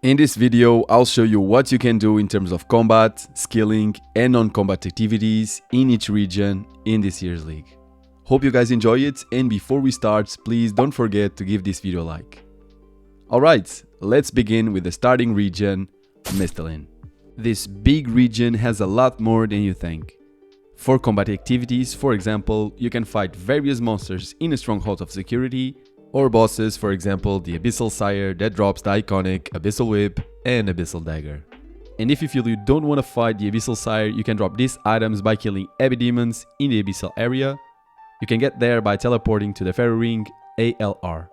In this video, I'll show you what you can do in terms of combat, skilling, and non-combat activities in each region in this year's league. Hope you guys enjoy it, and before we start, please don't forget to give this video a like. Alright, let's begin with the starting region, Misthalin. This big region has a lot more than you think. For combat activities, for example, you can fight various monsters in a stronghold of security, or bosses, for example the Abyssal Sire that drops the iconic Abyssal Whip and Abyssal Dagger. And if you feel you don't want to fight the Abyssal Sire, you can drop these items by killing Abbey Demons in the Abyssal area. You can get there by teleporting to the Fairy Ring ALR.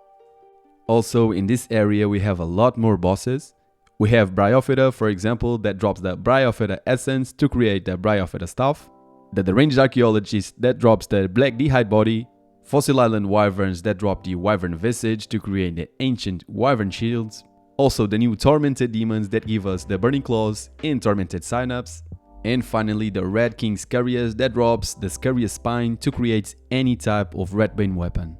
Also in this area we have a lot more bosses. We have Bryophyta, for example, that drops the Bryophyta Essence to create the Bryophyta Staff, the Deranged Archaeologist that drops the Black D'hide Body, Fossil Island Wyverns that drop the Wyvern Visage to create the Ancient Wyvern Shields, also the new Tormented Demons that give us the Burning Claws and Tormented Synapse, and finally the Red King Scarius that drops the Scarius Spine to create any type of Redbane weapon.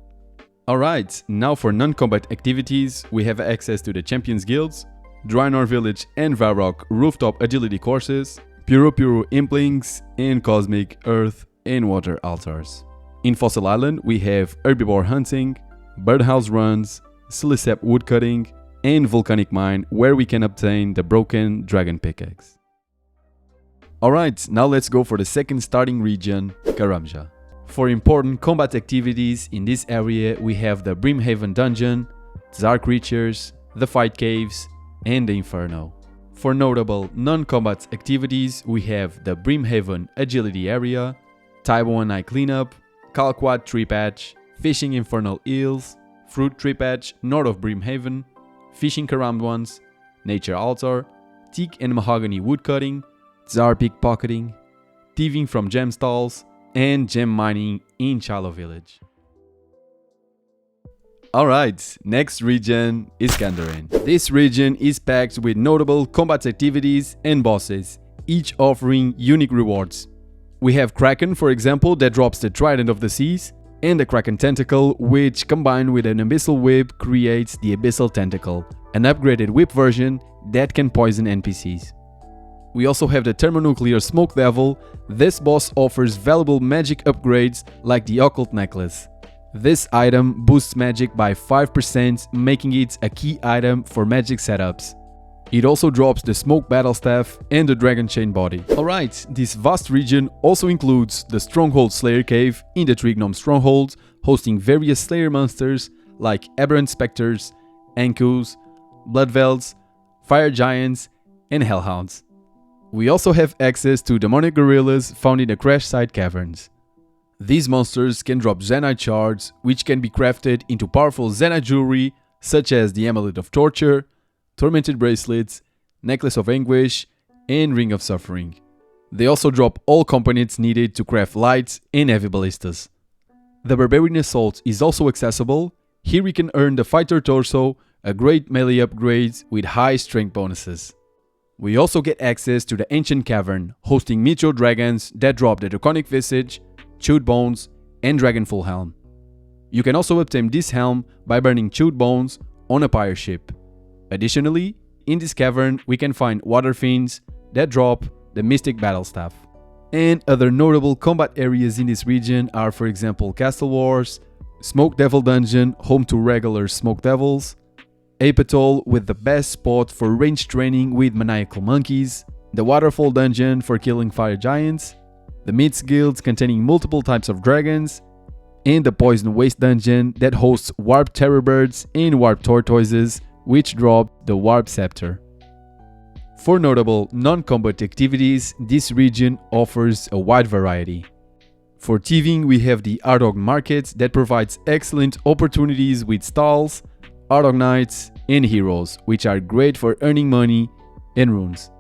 Alright, now for non-combat activities, we have access to the Champions Guilds, Draenor Village and Varrock Rooftop Agility Courses, Puro Implings, and Cosmic, Earth, and Water Altars. In Fossil Island, we have Herbivore Hunting, Birdhouse Runs, Silicep Woodcutting, and Volcanic Mine, where we can obtain the Broken Dragon Pickaxe. Alright, now let's go for the second starting region, Karamja. For important combat activities in this area, we have the Brimhaven Dungeon, Tsar Creatures, the Fight Caves, and the Inferno. For notable non-combat activities, we have the Brimhaven Agility Area, Taibo and I Cleanup, Calquat Tree Patch, Fishing Infernal Eels, Fruit Tree Patch north of Brimhaven, Fishing Karamja, Nature Altar, Teak and Mahogany Woodcutting, Tsar Pickpocketing, Thieving from Gem Stalls, and Gem Mining in Chalo Village. Alright, next region is Kandarin. This region is packed with notable combat activities and bosses, each offering unique rewards. We have Kraken, for example, that drops the Trident of the Seas, and the Kraken Tentacle, which combined with an Abyssal Whip creates the Abyssal Tentacle, an upgraded whip version that can poison NPCs. We also have the Thermonuclear Smoke Devil. This boss offers valuable magic upgrades like the Occult Necklace. This item boosts magic by 5%, making it a key item for magic setups. It also drops the Smoke Battle Staff and the Dragon Chain Body. Alright, this vast region also includes the Stronghold Slayer Cave in the Tree Gnome Stronghold, hosting various Slayer monsters like Aberrant Spectres, Ankus, Bloodvelds, Fire Giants, and Hellhounds. We also have access to demonic gorillas found in the Crash Site Caverns. These monsters can drop Zenyte shards, which can be crafted into powerful Zenyte jewelry such as the Amulet of Torture, Tormented Bracelets, Necklace of Anguish, and Ring of Suffering. They also drop all components needed to craft light and heavy ballistas. The Barbarian Assault is also accessible. Here we can earn the Fighter Torso, a great melee upgrade with high strength bonuses. We also get access to the Ancient Cavern, hosting Meteor Dragons that drop the Draconic Visage, Chewed Bones, and Dragonful Helm. You can also obtain this helm by burning Chewed Bones on a Pyre ship. Additionally, in this cavern we can find Water Fiends that drop the Mystic Battle Staff. And other notable combat areas in this region are, for example, Castle Wars, Smoke Devil Dungeon, home to regular Smoke Devils, Apatol with the best spot for range training with Maniacal Monkeys, the Waterfall Dungeon for killing Fire Giants, the Myths Guilds containing multiple types of dragons, and the Poison Waste Dungeon that hosts Warp Terrorbirds and Warp Tortoises, which drop the Warp Scepter. For notable non-combat activities, this region offers a wide variety. For thieving, we have the Ardog Market that provides excellent opportunities with stalls, Ardog Knights, and heroes, which are great for earning money and runes.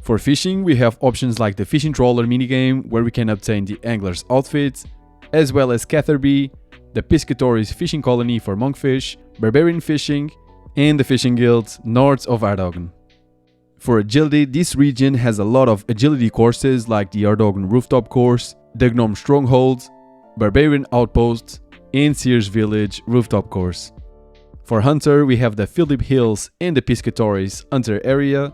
For fishing, we have options like the Fishing Trawler minigame, where we can obtain the Angler's outfit, as well as Catherby, the Piscatoris Fishing Colony for monkfish, Barbarian Fishing, and the Fishing Guild north of Ardogan. For agility, this region has a lot of agility courses like the Ardogan Rooftop Course, the Gnome Stronghold, Barbarian Outpost, and Sears Village Rooftop Course. For Hunter, we have the Philip Hills and the Piscatoris Hunter area.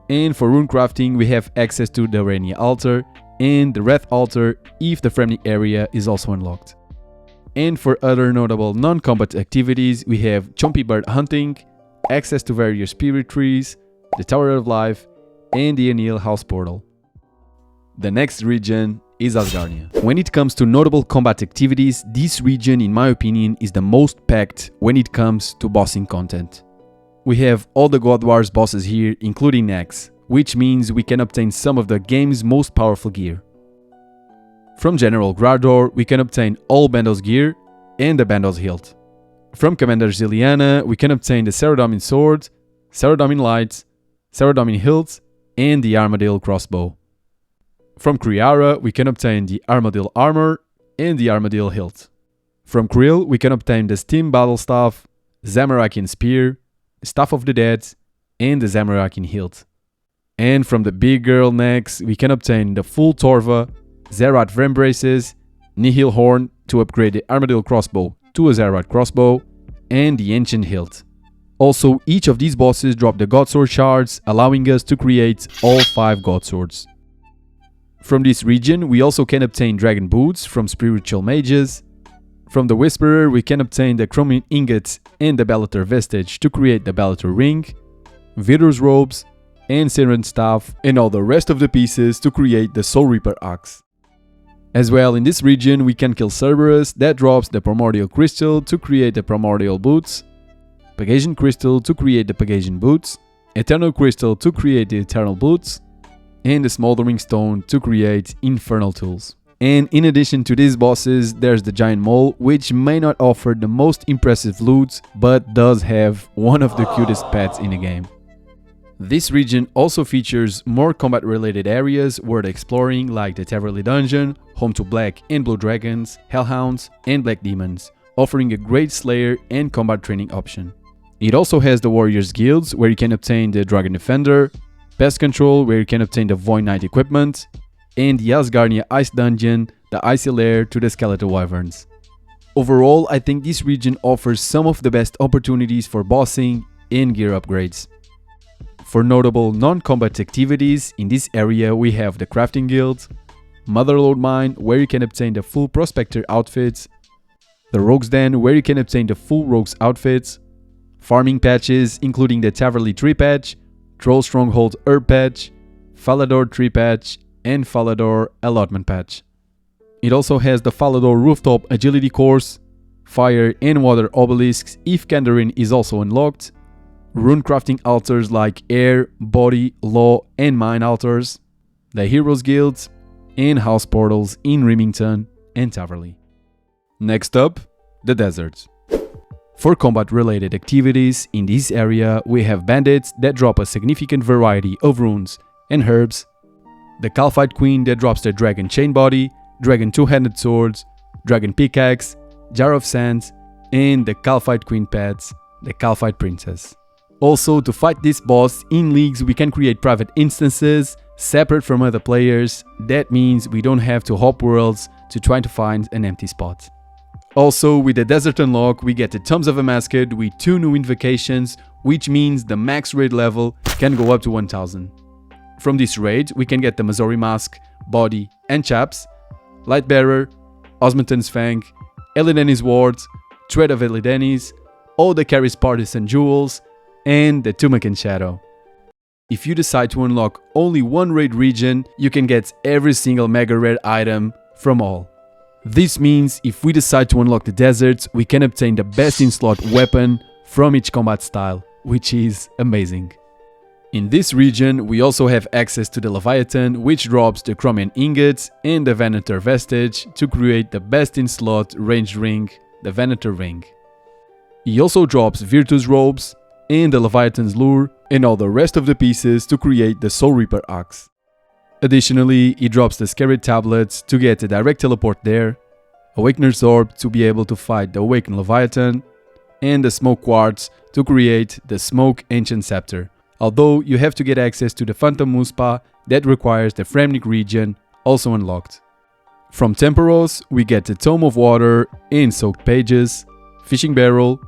And for rune crafting, we have access to the Rania altar and the Wrath altar if the Fremennik area is also unlocked. And for other notable non-combat activities, we have Chompy Bird hunting, access to various spirit trees, the Tower of Life, and the Anil House portal. The next region is Asgarnia. When it comes to notable combat activities, this region, in my opinion, is the most packed when it comes to bossing content. We have all the God Wars bosses here, including Nax, which means we can obtain some of the game's most powerful gear. From General Grador, we can obtain all Bandos gear and the Bandos hilt. From Commander Ziliana, we can obtain the Saradomin sword, Saradomin lights, Saradomin hilt, and the Armadillo crossbow. From Kriara, we can obtain the Armadillo armor and the Armadillo hilt. From Krill, we can obtain the Steam battle staff, Zamorakian spear, the Staff of the Dead, and the Zamorakian hilt. And from the big girl Nax, we can obtain the full Torva, Zerat Vembraces, Nihil Horn to upgrade the Armadillo crossbow to a Zerat crossbow, and the Ancient hilt. Also, each of these bosses drop the God Sword shards, allowing us to create all 5 God Swords. From this region, we also can obtain Dragon Boots from Spiritual Mages. From the Whisperer, we can obtain the Chromium Ingots and the Bellator Vestige to create the Bellator Ring, Vidur's Robes, and Siren's Staff, and all the rest of the pieces to create the Soul Reaper Axe. As well, in this region, we can kill Cerberus, that drops the Primordial Crystal to create the Primordial Boots, Pegasian Crystal to create the Pegasian Boots, Eternal Crystal to create the Eternal Boots, and the Smoldering Stone to create Infernal Tools. And in addition to these bosses, there's the Giant Mole, which may not offer the most impressive loot, but does have one of the cutest pets in the game. This region also features more combat related areas worth exploring, like the Taverly Dungeon, home to Black and Blue Dragons, Hellhounds, and Black Demons, offering a great slayer and combat training option. It also has the Warriors Guilds, where you can obtain the Dragon Defender, Pest Control, where you can obtain the Void Knight equipment, and the Asgarnia Ice Dungeon, the Icy Lair to the Skeletal Wyverns. Overall, I think this region offers some of the best opportunities for bossing and gear upgrades. For notable non-combat activities, in this area we have the Crafting Guild, Motherlode Mine, where you can obtain the full Prospector outfits, the Rogue's Den, where you can obtain the full Rogue's outfits, farming patches including the Taverly Tree Patch, Troll Stronghold Herb Patch, Falador Tree Patch, and Falador Allotment Patch. It also has the Falador Rooftop Agility Course, Fire and Water Obelisks if Kandarin is also unlocked, rune crafting altars like Air, Body, Law and Mine altars, the Heroes Guilds, and house portals in Remington and Taverly. Next up, the deserts. For combat related activities, in this area we have bandits that drop a significant variety of runes and herbs, the Calphite Queen that drops the Dragon Chain Body, Dragon Two-Handed Swords, Dragon Pickaxe, Jar of Sands, and the Calphite Queen pets, the Calphite Princess. Also, to fight this boss in leagues we can create private instances separate from other players. That means we don't have to hop worlds to try to find an empty spot. Also, with the Desert Unlock, we get the Tombs of Amasked with 2 new invocations, which means the max raid level can go up to 1000. From this raid, we can get the Mazori Mask, Body and Chaps, Lightbearer, Osmanton's Fang, Elideni's Ward, Tread of Elideni's, all the KhaiRs Partisan Jewels, and the Tumakan Shadow. If you decide to unlock only one raid region, you can get every single mega rare item from all. This means if we decide to unlock the deserts, we can obtain the best in slot weapon from each combat style, which is amazing. In this region, we also have access to the Leviathan, which drops the Chromium Ingots and the Venator Vestige to create the best in slot ranged ring, the Venator Ring. He also drops Virtus Robes and the Leviathan's Lure and all the rest of the pieces to create the Soul Reaper Axe. Additionally, he drops the Scary Tablets to get a direct teleport there, Awakener's Orb to be able to fight the Awakened Leviathan, and the Smoke Quartz to create the Smoke Ancient Scepter, although you have to get access to the Phantom Muspa that requires the Fremennik region, also unlocked. From Temporos, we get the Tome of Water and Soaked Pages, Fishing Barrel,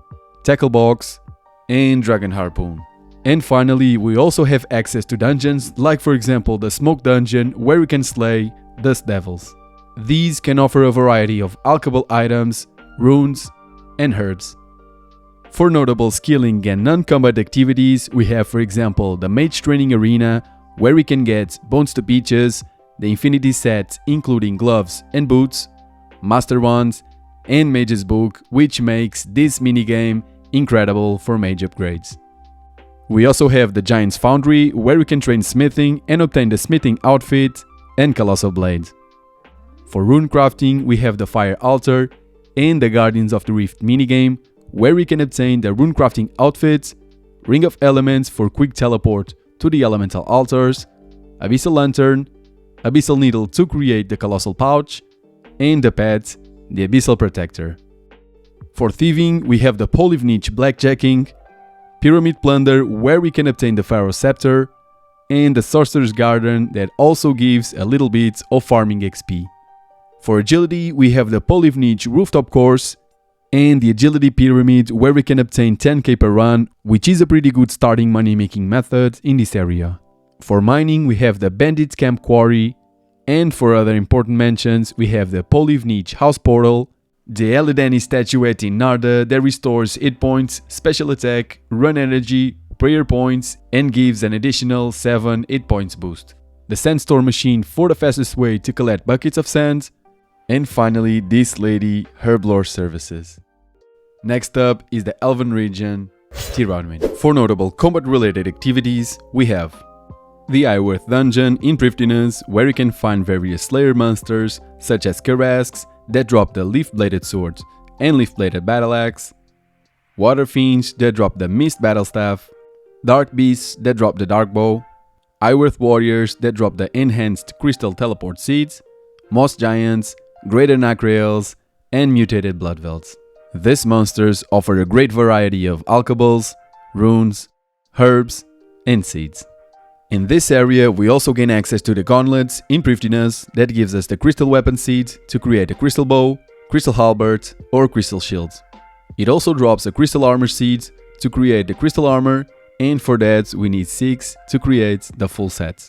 tackle box, and dragon harpoon. And finally, we also have access to dungeons, like for example the smoke dungeon, where we can slay dust devils. These can offer a variety of alchable items, runes, and herbs. For notable skilling and non-combat activities, we have for example the Mage Training Arena, where we can get Bones to Peaches, the Infinity set including gloves and boots, Master Wands, and Mage's Book, which makes this minigame incredible for mage upgrades. We also have the Giant's Foundry, where we can train smithing and obtain the smithing outfit and Colossal Blade. For rune crafting, we have the Fire Altar and the Guardians of the Rift minigame, where we can obtain the rune crafting outfits, Ring of Elements for quick teleport to the elemental altars, Abyssal Lantern, Abyssal Needle to create the Colossal Pouch, and the pet, the Abyssal Protector. For thieving, we have the Polive Niche Blackjacking, Pyramid Plunder, where we can obtain the Pharaoh Scepter, and the Sorcerer's Garden that also gives a little bit of farming XP. For agility, we have the Polive Niche Rooftop Course and the Agility Pyramid, where we can obtain 10k per run, which is a pretty good starting money making method in this area. For mining, we have the Bandit Camp Quarry, and for other important mentions, we have the Polive Niche House Portal, the Eladani statuette in Narda that restores hit points, special attack, run energy, prayer points, and gives an additional 7 hit points boost. The Sandstorm machine for the fastest way to collect buckets of sand, and finally this lady, Herblore services. Next up is the Elven region, Tirannwn. For notable combat related activities, we have the Iworth dungeon in Prifddinas, where you can find various Slayer monsters such as KhaiRs that drop the leaf-bladed sword and leaf-bladed battle axe, Water Fiends that drop the Mist battle staff, Dark Beasts that drop the Dark Bow, Iworth warriors that drop the enhanced crystal teleport seeds, Moss giants, greater Nacreals, and mutated Bloodvelds. These monsters offer a great variety of alchables, runes, herbs, and seeds. In this area, we also gain access to the gauntlets in Prifddinas that gives us the crystal weapon seed to create a crystal bow, crystal halberd, or crystal shield. It also drops a crystal armor seed to create the crystal armor, and for that we need 6 to create the full set.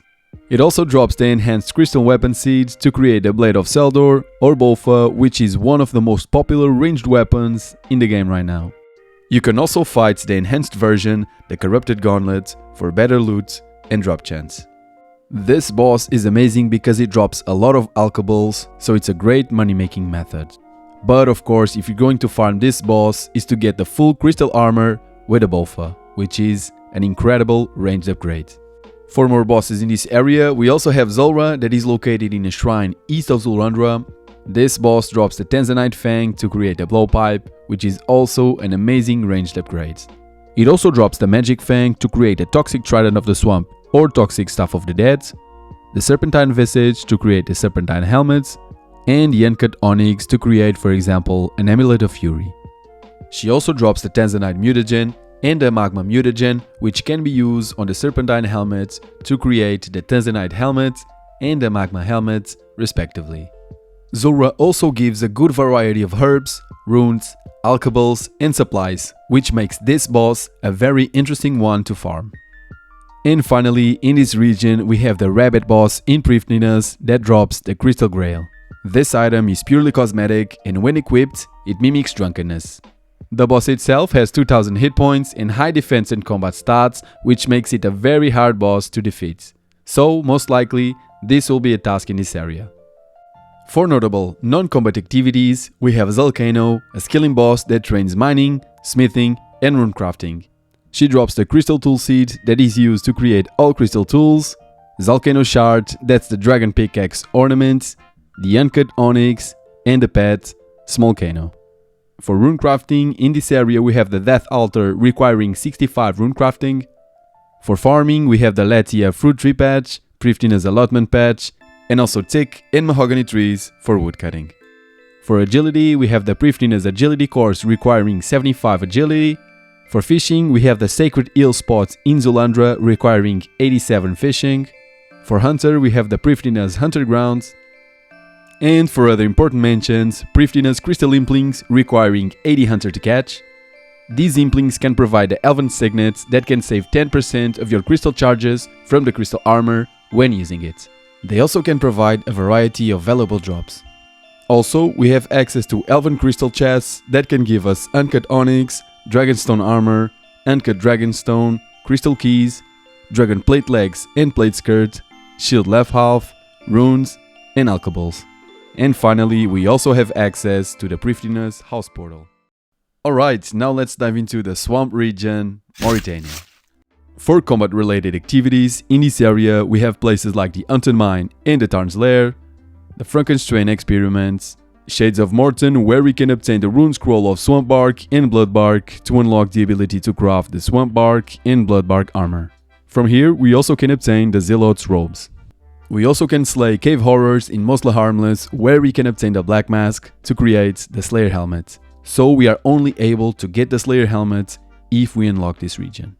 It also drops the enhanced crystal weapon seed to create the Blade of Seldor or Bolfa, which is one of the most popular ranged weapons in the game right now. You can also fight the enhanced version, the Corrupted Gauntlet, for better loot and drop chance. This boss is amazing because it drops a lot of alchables, so it's a great money making method. But of course, if you're going to farm this boss, is to get the full crystal armor with a Bolfa, which is an incredible ranged upgrade. For more bosses in this area, we also have Zulrah that is located in a shrine east of Zulrundra. This boss drops the Tanzanite Fang to create a blowpipe, which is also an amazing ranged upgrade. It also drops the Magic Fang to create a Toxic Trident of the Swamp or Toxic Staff of the Dead, the Serpentine Visage to create the Serpentine Helmet, and the Uncut Onyx to create, for example, an Amulet of Fury. She also drops the Tanzanite Mutagen and the Magma Mutagen, which can be used on the Serpentine Helmet to create the Tanzanite Helmet and the Magma Helmet, respectively. Zulrah also gives a good variety of herbs, runes, alchables, and supplies, which makes this boss a very interesting one to farm. And finally, in this region, we have the Rabbit boss in Prifddinas that drops the Crystal Grail. This item is purely cosmetic, and when equipped, it mimics drunkenness. The boss itself has 2000 hit points and high defense and combat stats, which makes it a very hard boss to defeat. So, most likely, this will be a task in this area. For notable non-combat activities, we have Zalcano, a skilling boss that trains mining, smithing, and rune crafting. She drops the Crystal Tool Seed that is used to create all crystal tools, Zalcano Shard, that's the Dragon Pickaxe ornament, the Uncut Onyx, and the pet, Small Kano. For rune crafting, in this area we have the Death Altar requiring 65 rune crafting. For farming, we have the Latia Fruit Tree Patch, Prifddinas Allotment Patch, and also Teak and Mahogany trees for woodcutting. For agility, we have the Prifddinas Agility course requiring 75 agility. For fishing, we have the Sacred Eel spot in Zulrundra requiring 87 fishing. For hunter, we have the Prifddinas Hunter grounds. And for other important mentions, Prifddinas Crystal Implings requiring 80 hunter to catch. These implings can provide the elven signets that can save 10% of your crystal charges from the crystal armor when using it. They also can provide a variety of valuable drops. Also, we have access to elven crystal chests that can give us uncut onyx, dragonstone armor, uncut dragonstone, crystal keys, dragon plate legs and plate skirt, shield left half, runes, and alcohols. And finally, we also have access to the Prifdina's house portal. Alright, now let's dive into the swamp region, Morytania. For combat related activities in this area, we have places like the Unton Mine and the Tarn's Lair, the Frankenstein experiments, Shades of Morton, where we can obtain the rune scroll of Swamp Bark and Blood Bark to unlock the ability to craft the Swamp Bark and Blood Bark armor. From here, we also can obtain the Zealot's robes. We also can slay cave horrors in Mostly Harmless, where we can obtain the Black Mask to create the Slayer helmet. So we are only able to get the Slayer helmet if we unlock this region.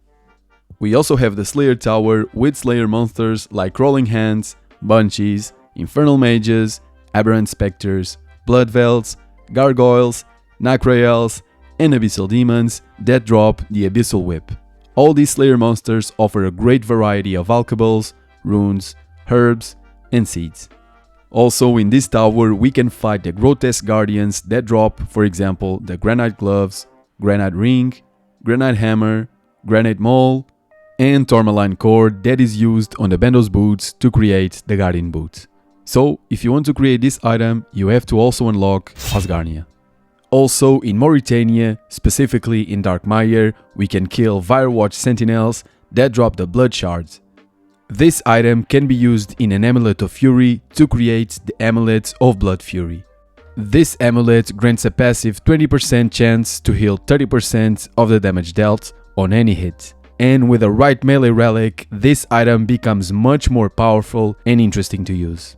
We also have the Slayer Tower with Slayer monsters like Crawling Hands, Banshees, Infernal Mages, Aberrant Spectres, Blood Velds, Gargoyles, Nacraels, and Abyssal Demons that drop the Abyssal Whip. All these Slayer monsters offer a great variety of alcohols, runes, herbs, and seeds. Also in this tower we can fight the grotesque guardians that drop, for example, the Granite Gloves, Granite Ring, Granite Hammer, Granite Maul, and Tourmaline Cord that is used on the Bandos boots to create the Guardian boots. So if you want to create this item, you have to also unlock Asgarnia. Also in Morytania, specifically in Darkmire, we can kill Firewatch Sentinels that drop the Blood Shards. This item can be used in an Amulet of Fury to create the Amulet of Blood Fury. This amulet grants a passive 20% chance to heal 30% of the damage dealt on any hit. And with a right melee relic, this item becomes much more powerful and interesting to use.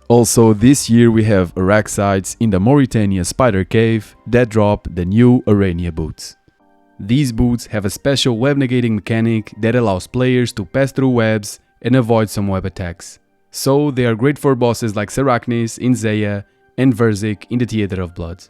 Also, this year we have Araxites in the Morytania Spider Cave that drop the new Arania boots. These boots have a special web negating mechanic that allows players to pass through webs and avoid some web attacks. So they are great for bosses like Serachnis in Zeia and Verzik in the Theater of Blood.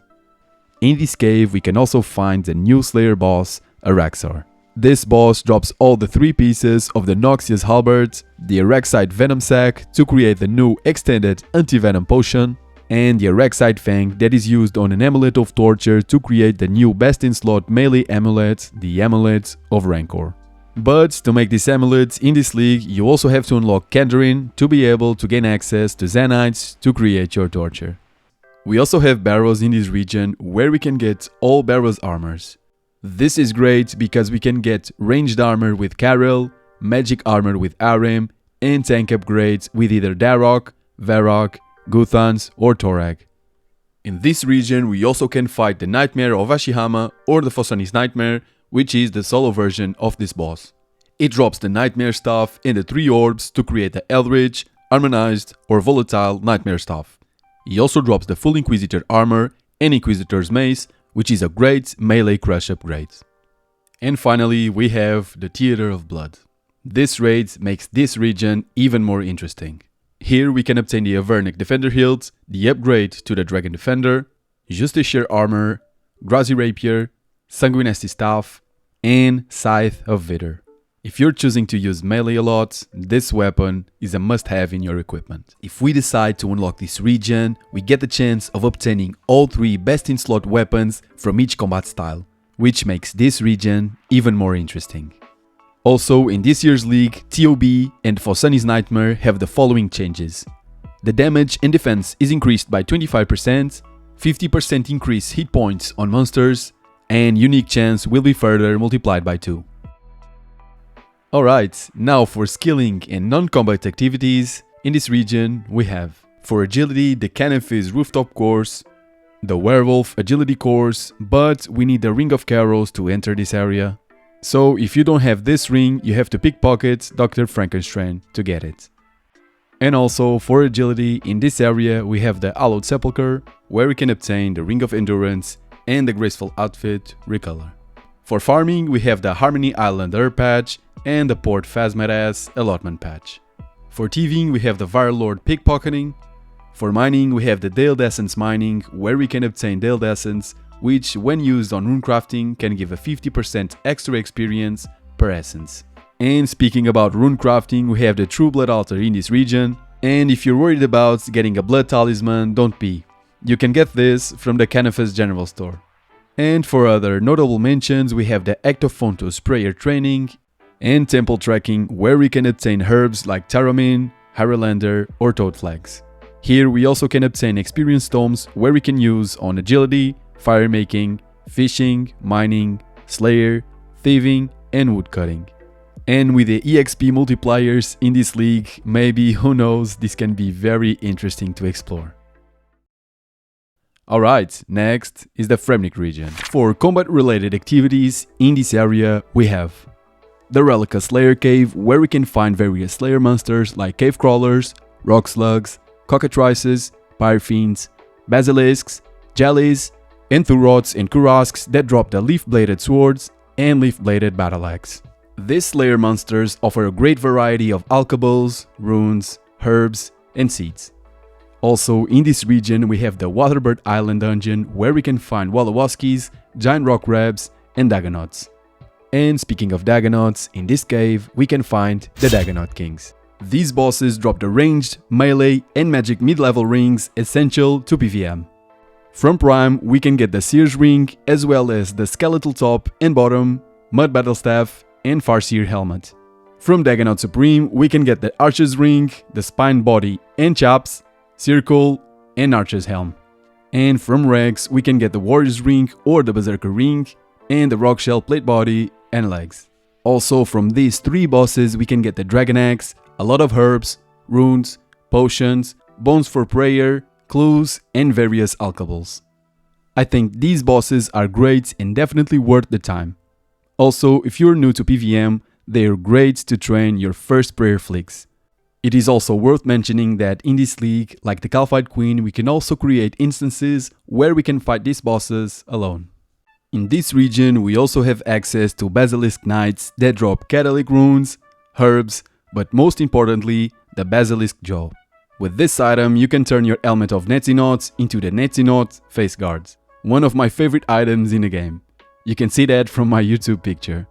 In this cave we can also find the new Slayer boss, Araxar. This boss drops all the 3 pieces of the Noxious Halberd, the Araxite Venom Sac to create the new extended anti-venom potion, and the Araxite Fang that is used on an Amulet of Torture to create the new best in slot melee amulet, the Amulet of Rancor. But to make this amulet in this league, you also have to unlock Kandarin to be able to gain access to Zanites to create your torture. We also have barrows in this region where we can get all barrows armors. This is great because we can get ranged armor with Karel, magic armor with Arim, and tank upgrades with either Darok, Varrock, Guthans or Torag. In this region we also can fight the Nightmare of Ashihama or the Fosanis Nightmare, which is the solo version of this boss. It drops the Nightmare Staff and the 3 orbs to create the Eldritch, Harmonized or Volatile Nightmare Staff. He also drops the full Inquisitor armor and Inquisitor's Mace, which is a great melee crush upgrade. And finally we have the Theater of Blood. This raid makes this region even more interesting. Here we can obtain the Avernic Defender Hilt, the upgrade to the Dragon Defender, Justiciar armor, Grazi Rapier, Sanguinesti Staff, and Scythe of Vidr. If you're choosing to use melee a lot, this weapon is a must-have in your equipment. If we decide to unlock this region, we get the chance of obtaining all 3 best-in-slot weapons from each combat style, which makes this region even more interesting. Also, in this year's league, TOB and Fosanis Nightmare have the following changes. The damage and defense is increased by 25%, 50% increase hit points on monsters, and unique chance will be further multiplied by 2. Alright, now for skilling and non-combat activities, in this region we have for agility the Canefis Rooftop course, the Werewolf Agility course, but we need the Ring of Carols to enter this area. So if you don't have this ring, you have to pickpocket Dr. Frankenstein to get it. And also for agility, in this area we have the Hallowed Sepulchre, where we can obtain the Ring of Endurance and the Graceful Outfit Recolor. For farming, we have the Harmony Island Herb Patch and the Port Phasmaras Allotment Patch. For thieving, we have the Varlord Pickpocketing. For mining, we have the Dale Essence Mining, where we can obtain Dale Essence which when used on runecrafting can give a 50% extra experience per essence. And speaking about runecrafting, we have the True Blood altar in this region, and if you're worried about getting a blood talisman, don't be. You can get this from the Canifus general store. And for other notable mentions, we have the Ectofontos prayer training and temple tracking, where we can obtain herbs like Tirannwn, Hyrelander or Toad Flags. Here we also can obtain experience tomes where we can use on agility, fire making, fishing, mining, slayer, thieving and woodcutting. And with the EXP multipliers in this league, maybe, who knows, this can be very interesting to explore. Alright, next is the Fremennik region. For combat related activities in this area we have the Relica Slayer Cave, where we can find various Slayer monsters like cave crawlers, rock slugs, cockatrices, pyrefiends, basilisks, jellies, enthurots and kurasks that drop the leaf-bladed swords and leaf-bladed battle axe. These Slayer monsters offer a great variety of alkables, runes, herbs and seeds. Also in this region we have the Waterbird Island dungeon, where we can find Wolowoskis, giant rock crabs and Dagonots. And speaking of Dagonots, in this cave we can find the Dagonot Kings. These bosses drop the ranged, melee and magic mid-level rings essential to PvM. From Prime we can get the Seer's Ring, as well as the Skeletal Top and Bottom, Mud Battle Staff and Farseer Helmet. From Dagonot Supreme we can get the Archer's Ring, the Spine Body and Chaps, Circle and Archer's Helm. And from Rex we can get the Warrior's Ring or the Berserker Ring and the Rock Shell Plate Body and legs. Also from these three bosses we can get the Dragon Axe, a lot of herbs, runes, potions, bones for prayer, clues and various alkables. I think these bosses are great and definitely worth the time. Also, if you're new to PvM, they are great to train your first prayer flicks. It is also worth mentioning that in this league, like the Calphite Queen, we can also create instances where we can fight these bosses alone. In this region we also have access to Basilisk Knights that drop Catalytic runes, herbs, but most importantly the Basilisk Jaw. With this item you can turn your Helmet of Netzinot into the Netzinot Face Guards, one of my favorite items in the game. You can see that from my YouTube picture.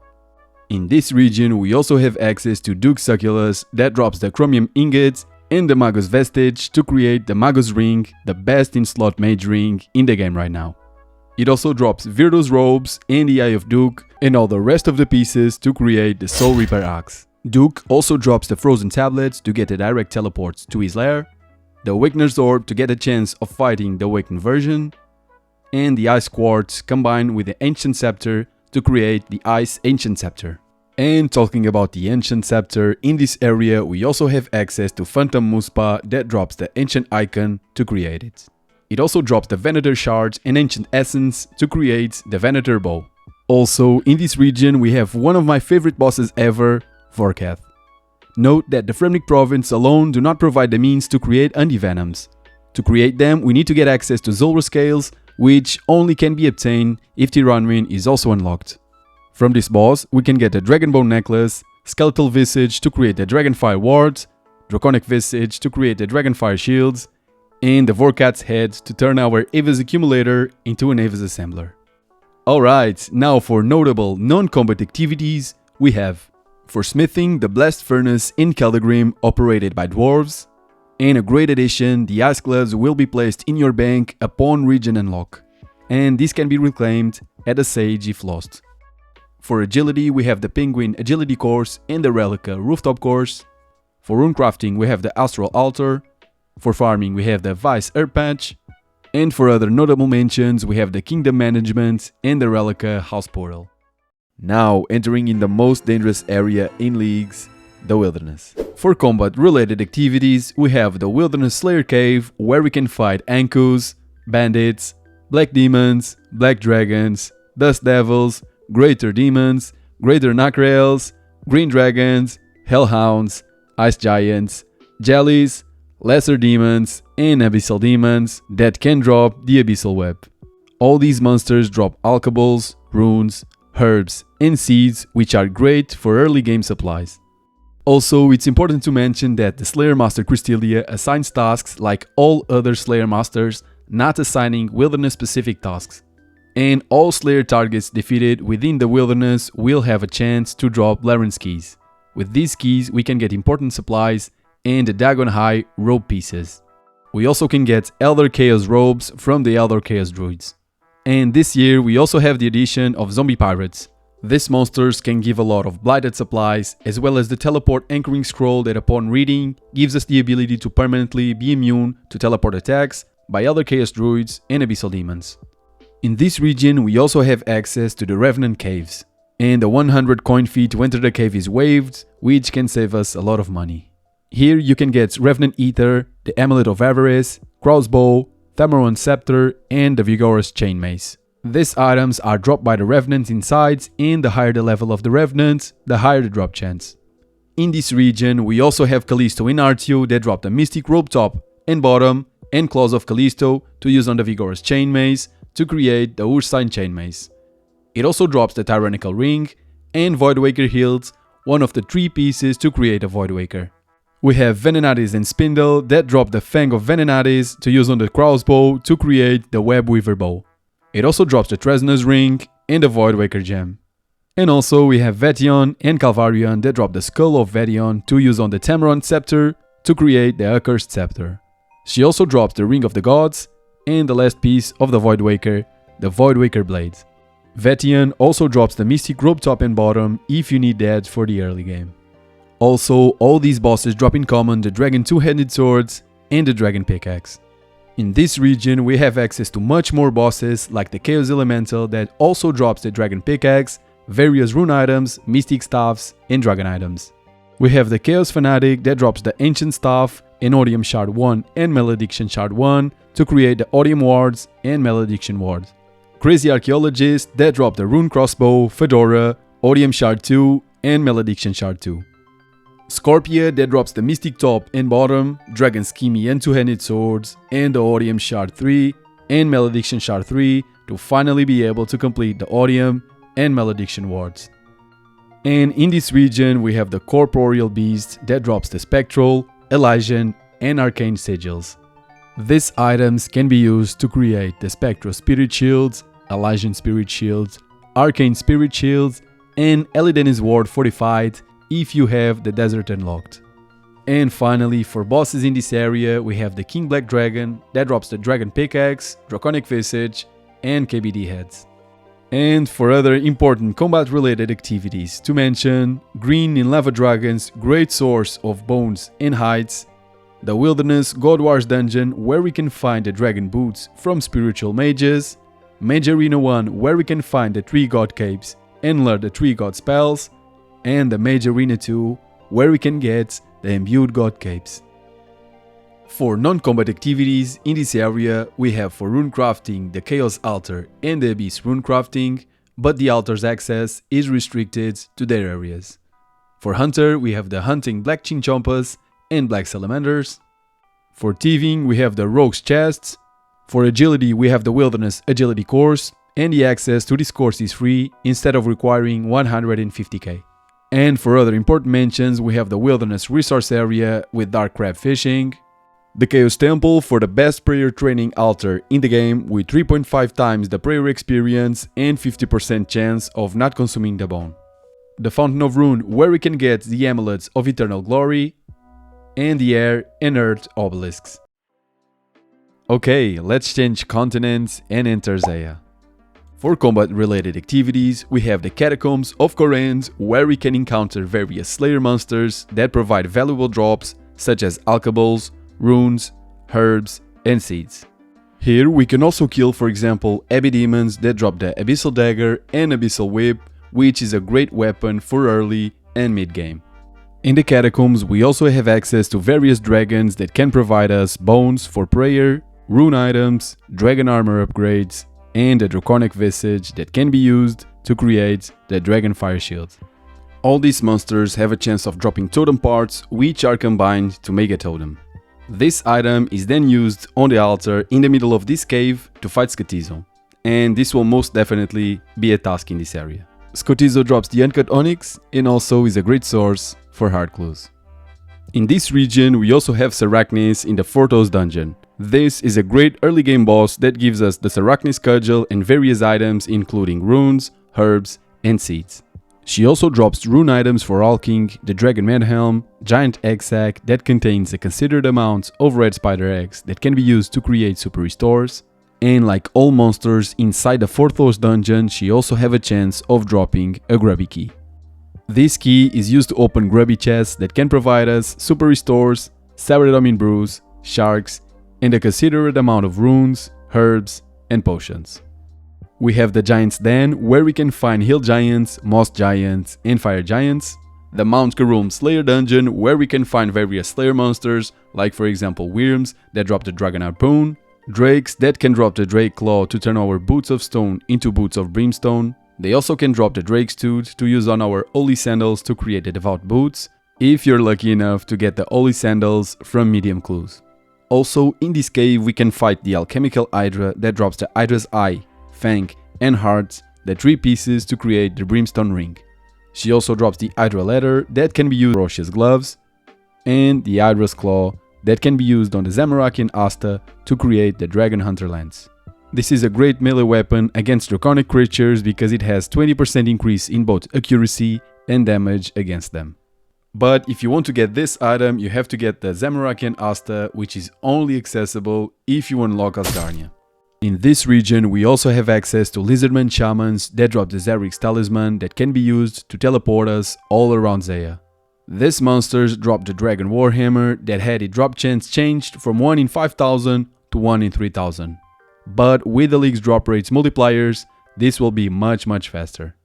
In this region we also have access to Duke Succulus that drops the Chromium Ingot and the Magus Vestige to create the Magus Ring, the best in slot mage ring in the game right now. It also drops Virtus Robes and the Eye of Duke and all the rest of the pieces to create the Soul Reaper Axe. Duke also drops the Frozen Tablets to get a direct teleport to his lair, the Awakener's Orb to get a chance of fighting the Awakened version, and the Ice Quartz combined with the Ancient Scepter to create the Ice Ancient Scepter. And talking about the Ancient Scepter, in this area we also have access to Phantom Muspa that drops the Ancient Icon to create it. It also drops the Venator Shard and Ancient Essence to create the Venator Bow. Also in this region we have one of my favorite bosses ever, Vorkath. Note that the Fremennik province alone do not provide the means to create Undivenoms. To create them we need to get access to Zulrah Scales, which only can be obtained if Tirannwn is also unlocked. From this boss we can get the Dragonbone Necklace, Skeletal Visage to create the Dragonfire Wards, Draconic Visage to create the Dragonfire Shields, and the Vorkath's head to turn our Ava's Accumulator into an Ava's Assembler. Alright, now for notable non-combat activities we have for smithing the Blast Furnace in Keldagrim operated by dwarves, and a great addition, the Ice Gloves will be placed in your bank upon region unlock, and this can be reclaimed at a Sage if lost. For agility we have the Penguin Agility course and the Relica Rooftop course. For runecrafting we have the Astral Altar. For farming we have the Vice Herb Patch, and for other notable mentions we have the Kingdom Management and the Relica House Portal. Now entering in the most dangerous area in leagues, the Wilderness. For combat related activities we have the Wilderness Slayer Cave, where we can fight Ankus, Bandits, Black Demons, Black Dragons, Dust Devils, Greater Demons, Greater Nakraels, Green Dragons, Hellhounds, Ice Giants, Jellies, Lesser Demons and Abyssal Demons that can drop the Abyssal Web. All these monsters drop alkables, runes, herbs and seeds, which are great for early game supplies. Also, it's important to mention that the Slayer Master Christelia assigns tasks like all other Slayer Masters, not assigning wilderness specific tasks. And all Slayer targets defeated within the wilderness will have a chance to drop Laren's keys. With these keys we can get important supplies and the Dagon High robe pieces. We also can get Elder Chaos robes from the Elder Chaos druids. And this year we also have the addition of zombie pirates. These monsters can give a lot of blighted supplies, as well as the teleport anchoring scroll that upon reading gives us the ability to permanently be immune to teleport attacks by Elder Chaos druids and abyssal demons. In this region we also have access to the Revenant caves, and the 100 coin fee to enter the cave is waived, which can save us a lot of money. Here you can get Revenant Ether, the Amulet of Avarice, Crossbow, Tamaron Scepter and the Vigorous Chain Mace. These items are dropped by the Revenants inside, and the higher the level of the Revenant, the higher the drop chance. In this region we also have Callisto in Artio that drop the Mystic Robe top and bottom and Claws of Callisto to use on the Vigorous Chain Mace to create the Ursine Chain Mace. It also drops the Tyrannical Ring and Voidwaker Hilt, one of the 3 pieces to create a Voidwaker. We have Venenatis and Spindle that drop the Fang of Venenatis to use on the crossbow to create the Webweaver Bow. It also drops the Tresna's Ring and the Voidwaker Gem. And also we have Vetion and Calvarion that drop the Skull of Vetion to use on the Tamaron Scepter to create the Accursed Scepter. She also drops the Ring of the Gods and the last piece of the Voidwaker, the Voidwaker Blade. Vetion also drops the Mystic Robe top and bottom if you need that for the early game. Also, all these bosses drop in common the Dragon Two-Handed Swords and the Dragon Pickaxe. In this region we have access to much more bosses like the Chaos Elemental that also drops the Dragon Pickaxe, various rune items, Mystic Staffs and Dragon items. We have the Chaos Fanatic that drops the Ancient Staff and Odium Shard 1 and Malediction Shard 1 to create the Odium Wards and Malediction Ward. Crazy Archaeologist that drop the Rune Crossbow, Fedora, Odium Shard 2 and Malediction Shard 2. Scorpia that drops the Mystic Top and Bottom, Dragon Schemy and Two-Handed Swords and the Odium Shard 3 and Malediction Shard 3 to finally be able to complete the Odium and Malediction Wards. And in this region we have the Corporeal Beast that drops the Spectral, Elysian and Arcane Sigils. These items can be used to create the Spectral Spirit Shields, Elysian Spirit Shields, Arcane Spirit Shields and Elidenis Ward fortified if you have the desert unlocked. And finally, for bosses in this area we have the King Black Dragon that drops the Dragon Pickaxe, Draconic Visage and KBD heads. And for other important combat related activities to mention, Green in Lava Dragon's great source of bones and hides, the Wilderness God Wars dungeon where we can find the dragon boots from spiritual mages, Mage Arena 1 where we can find the 3 god capes and learn the 3 god spells, and the Mage Arena 2 where we can get the imbued god capes. For non-combat activities in this area we have for rune crafting the Chaos Altar and the Abyss rune crafting, but the altar's access is restricted to their areas. For Hunter we have the Hunting Black Chinchompas and Black Salamanders. For Thieving we have the Rogue's Chests. For Agility we have the Wilderness Agility Course, and the access to this course is free instead of requiring 150k. And for other important mentions we have the Wilderness Resource Area with Dark Crab Fishing, the Chaos Temple for the best prayer training altar in the game with 3.5 times the prayer experience and 50% chance of not consuming the bone, the Fountain of Rune where we can get the Amulets of Eternal Glory, and the Air and Earth obelisks. Okay, let's change continents and enter Zeah. For combat related activities we have the Catacombs of Kourend where we can encounter various Slayer monsters that provide valuable drops such as alkables, runes, herbs and seeds. Here we can also kill for example Abbey demons that drop the Abyssal Dagger and Abyssal Whip, which is a great weapon for early and mid game. In the Catacombs we also have access to various dragons that can provide us bones for prayer, rune items, dragon armor upgrades, and a Draconic Visage that can be used to create the Dragon Fire Shield. All these monsters have a chance of dropping totem parts which are combined to make a totem. This item is then used on the altar in the middle of this cave to fight Skotizo, and this will most definitely be a task in this area. Skotizo drops the Uncut Onyx and also is a great source for hard clues. In this region, we also have Sarachnis in the Fortos dungeon. This is a great early game boss that gives us the Sarachnis cudgel and various items including runes, herbs, and seeds. She also drops rune items for Alking, the Dragon Madhelm, giant egg sac that contains a considerable amount of red spider eggs that can be used to create super restores, and like all monsters inside the Fortos dungeon, she also have a chance of dropping a grubby key. This key is used to open grubby chests that can provide us super restores, Saradomin brews, sharks, and a considerable amount of runes, herbs, and potions. We have the Giant's Den, where we can find hill giants, moss giants, and fire giants. The Mount Karum Slayer dungeon, where we can find various Slayer monsters, like for example Wyrms that drop the Dragon Harpoon, Drakes that can drop the Drake Claw to turn our Boots of Stone into Boots of Brimstone. They also can drop the Drake's Tooth to use on our Holy Sandals to create the Devout Boots, if you're lucky enough to get the Holy Sandals from Medium Clues. Also, in this cave we can fight the Alchemical Hydra that drops the Hydra's Eye, Fang, and Heart, the 3 pieces to create the Brimstone Ring. She also drops the Hydra Leather that can be used on Roche's gloves, and the Hydra's Claw that can be used on the Zamorakian Asta to create the Dragon Hunter Lance. This is a great melee weapon against draconic creatures because it has 20% increase in both accuracy and damage against them. But if you want to get this item, you have to get the Zamorakian Asta, which is only accessible if you unlock Asgarnia. In this region, we also have access to Lizardman Shamans that drop the Zerik's Talisman that can be used to teleport us all around Zeah. These monsters drop the Dragon Warhammer that had its drop chance changed from 1 in 5,000 to 1 in 3,000. But with the League's drop rates multipliers, this will be much faster.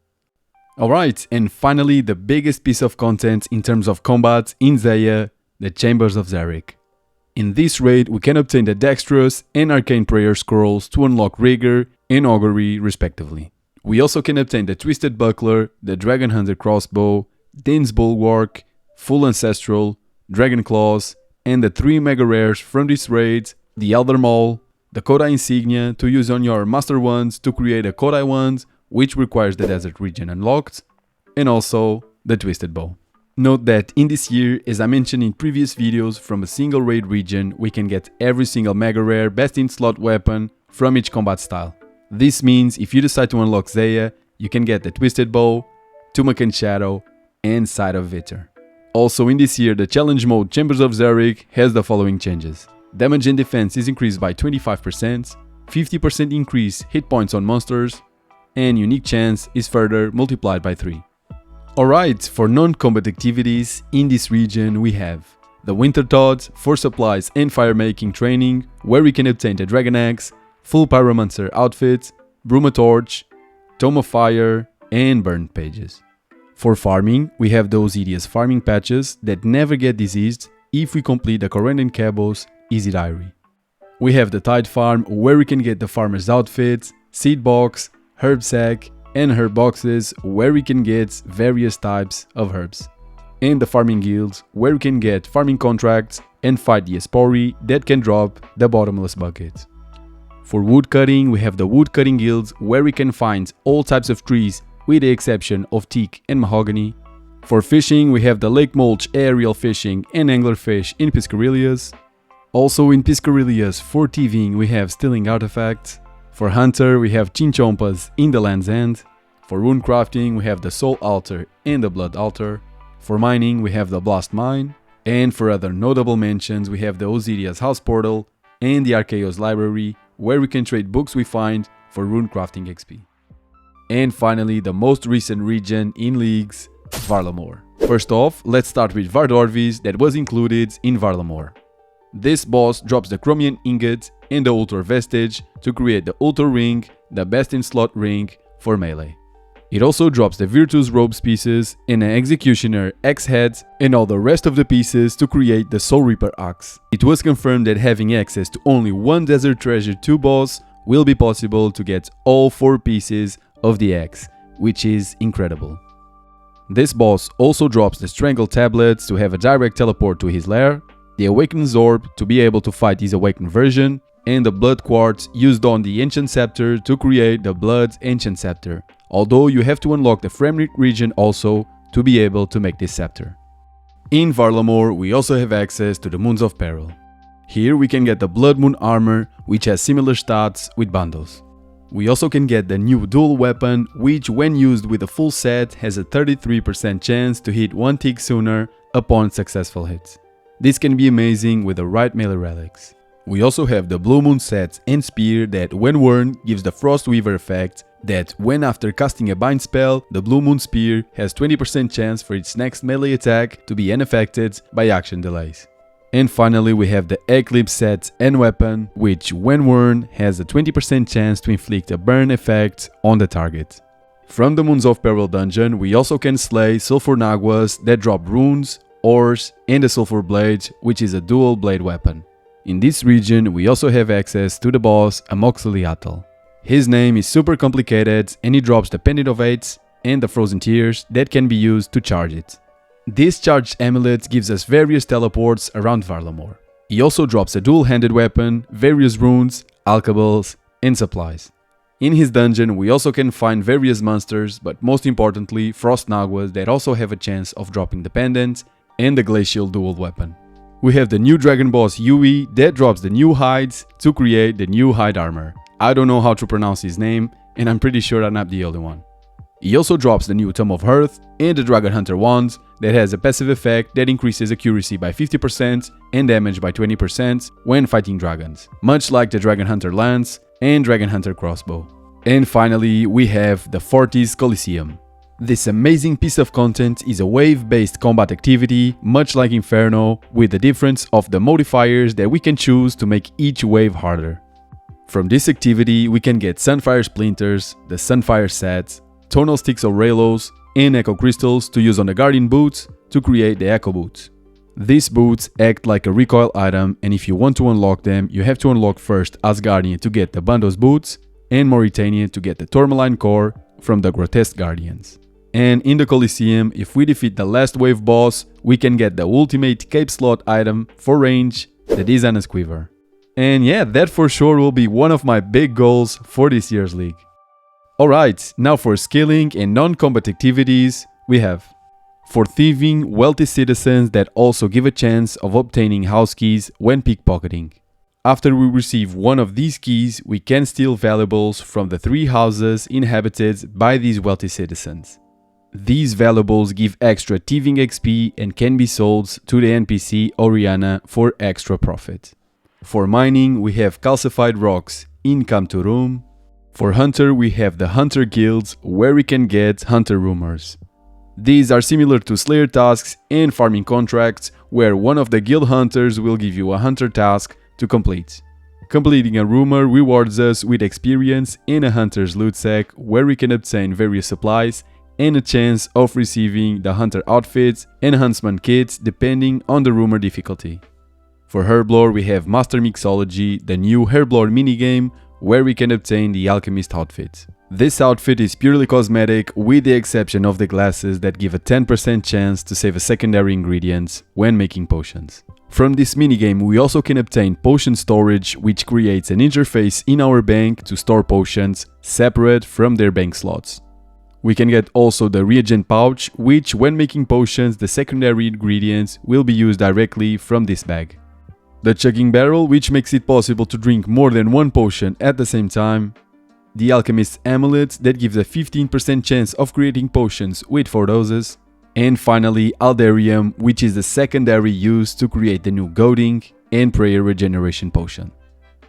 Alright, and finally the biggest piece of content in terms of combat in Zeah, the Chambers of Zerik. In this raid we can obtain the Dexterous and Arcane Prayer Scrolls to unlock Rigor and Augury respectively. We also can obtain the Twisted Buckler, the Dragon Hunter Crossbow, Din's Bulwark, Full Ancestral, Dragon Claws, and the 3 mega rares from this raid, the Elder Maul, the Kodai Insignia to use on your Master Wands to create a Kodai Wand, which requires the Desert region unlocked, and also the Twisted Bow. Note that in this year, as I mentioned in previous videos, from a single raid region we can get every single mega rare best in slot weapon from each combat style. This means if you decide to unlock Zeah, you can get the Twisted Bow, Tumakan Shadow, and Side of Vitor. Also in this year, the challenge mode Chambers of Zerik has the following changes. Damage and defense is increased by 25%, 50% increase hit points on monsters, and unique chance is further multiplied by 3. Alright, for non-combat activities, in this region we have the Winter Todd for supplies and fire making training, where we can obtain the Dragon Axe, full Pyromancer outfit, Bruma Torch, Tome of Fire, and Burned Pages. For farming, we have those hideous farming patches that never get diseased if we complete the Kourend and Cabos Easy Diary. We have the Tide Farm, where we can get the Farmer's Outfit, Seed Box, Herb Sack, and herb boxes where we can get various types of herbs. And the Farming Guild, where we can get farming contracts and fight the Espori that can drop the Bottomless Bucket. For wood cutting, we have the Wood Cutting Guild, where we can find all types of trees with the exception of teak and mahogany. For fishing, we have the Lake Mulch aerial fishing and anglerfish in Piscarilias. Also in Piscarilias, for TVing, we have Stealing Artifacts. For Hunter, we have Chinchompas in the Land's End. For rune crafting, we have the Soul Altar and the Blood Altar. For mining, we have the Blast Mine. And for other notable mentions, we have the Osidia's House Portal and the Archaeos Library, where we can trade books we find for rune crafting XP. And finally, the most recent region in Leagues, Varlamore. First off, let's start with Vardorvis that was included in Varlamore. This boss drops the Chromium Ingot and the Ultor Vestige to create the Ultor Ring, the best in slot ring for melee. It also drops the Virtus Robes pieces and an Executioner Axe Head and all the rest of the pieces to create the Soul Reaper Axe. It was confirmed that having access to only one Desert Treasure 2 boss will be possible to get all 4 pieces of the axe, which is incredible. This boss also drops the Strangle Tablets to have a direct teleport to his lair, the Awakened Orb to be able to fight his Awakened version, and the Blood Quartz used on the Ancient Scepter to create the Blood Ancient Scepter, although you have to unlock the Fremennik region also to be able to make this scepter. In Varlamore, we also have access to the Moons of Peril. Here we can get the Blood Moon armor, which has similar stats with bundles. We also can get the new dual weapon, which when used with a full set has a 33% chance to hit one tick sooner upon successful hits. This can be amazing with the right melee relics. We also have the Blue Moon sets and spear that when worn gives the Frostweaver effect, that when after casting a bind spell, the Blue Moon spear has 20% chance for its next melee attack to be unaffected by action delays. And finally we have the Eclipse set and weapon, which when worn has a 20% chance to inflict a burn effect on the target. From the Moons of Peril dungeon we also can slay Sulfur Naguas that drop runes, ores and a Sulfur Blade, which is a dual blade weapon. In this region we also have access to the boss Amoxiliatl. His name is super complicated and he drops the Pendant of Eights and the Frozen Tears that can be used to charge it. This charged amulet gives us various teleports around Varlamore. He also drops a dual-handed weapon, various runes, alchables, and supplies. In his dungeon we also can find various monsters, but most importantly Frost Naguas that also have a chance of dropping the pendant and the glacial dual weapon. We have the new dragon boss Yui that drops the new hides to create the new hide armor. I don't know how to pronounce his name and I'm pretty sure I'm not the only one. He also drops the new Tome of Earth and the Dragon Hunter wand that has a passive effect that increases accuracy by 50% and damage by 20% when fighting dragons, much like the Dragon Hunter lance and Dragon Hunter crossbow. And finally we have the Fortis Coliseum. This amazing piece of content is a wave-based combat activity, much like Inferno, with the difference of the modifiers that we can choose to make each wave harder. From this activity we can get Sunfire Splinters, the Sunfire sets, Tonal Sticks of Raylos, and Echo Crystals to use on the Guardian boots to create the Echo boots. These boots act like a recoil item, and if you want to unlock them, you have to unlock first Asgarnia to get the Bandos boots and Morytania to get the Tourmaline core from the Grotesque Guardians. And in the Coliseum, if we defeat the last wave boss, we can get the ultimate cape slot item for range, the Dishonest Quiver. And yeah, that for sure will be one of my big goals for this year's league. Alright, now for skilling and non-combat activities, we have for thieving, wealthy citizens that also give a chance of obtaining house keys when pickpocketing. After we receive one of these keys, we can steal valuables from the 3 houses inhabited by these wealthy citizens. These valuables give extra thieving XP and can be sold to the NPC Oriana for extra profit. For mining, we have calcified rocks in Kamturum. For Hunter, we have the Hunter Guilds, where we can get Hunter Rumors. These are similar to Slayer tasks and farming contracts, where one of the guild hunters will give you a Hunter task to complete. Completing a rumor rewards us with experience in a Hunter's loot sack, where we can obtain various supplies and a chance of receiving the Hunter outfits and Huntsman kits depending on the rumor difficulty. For Herblore, we have Master Mixology, the new Herblore minigame, where we can obtain the Alchemist outfit. This outfit is purely cosmetic, with the exception of the glasses that give a 10% chance to save a secondary ingredient when making potions. From this minigame we also can obtain potion storage, which creates an interface in our bank to store potions separate from their bank slots. We can get also the reagent pouch, which when making potions the secondary ingredients will be used directly from this bag. The chugging barrel, which makes it possible to drink more than one potion at the same time. The Alchemist's amulet that gives a 15% chance of creating potions with 4 doses. And finally Aldarium, which is the secondary used to create the new Goading and Prayer Regeneration potion.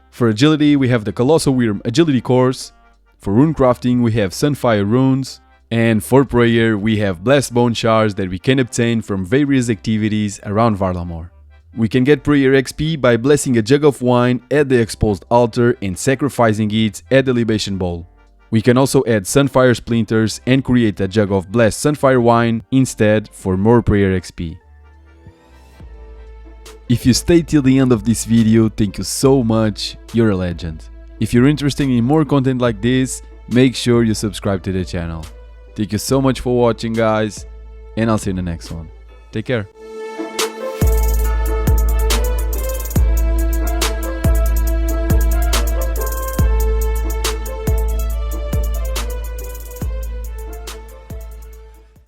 For agility we have the Colossal Wyrm agility course. For rune crafting we have Sunfire runes. And for prayer we have Blessed Bone shards that we can obtain from various activities around Varlamore. We can get prayer XP by blessing a jug of wine at the exposed altar and sacrificing it at the libation bowl. We can also add Sunfire Splinters and create a jug of blessed Sunfire wine instead for more prayer XP. If you stayed till the end of this video, thank you so much, you're a legend. If you're interested in more content like this, make sure you subscribe to the channel. Thank you so much for watching guys, and I'll see you in the next one. Take care.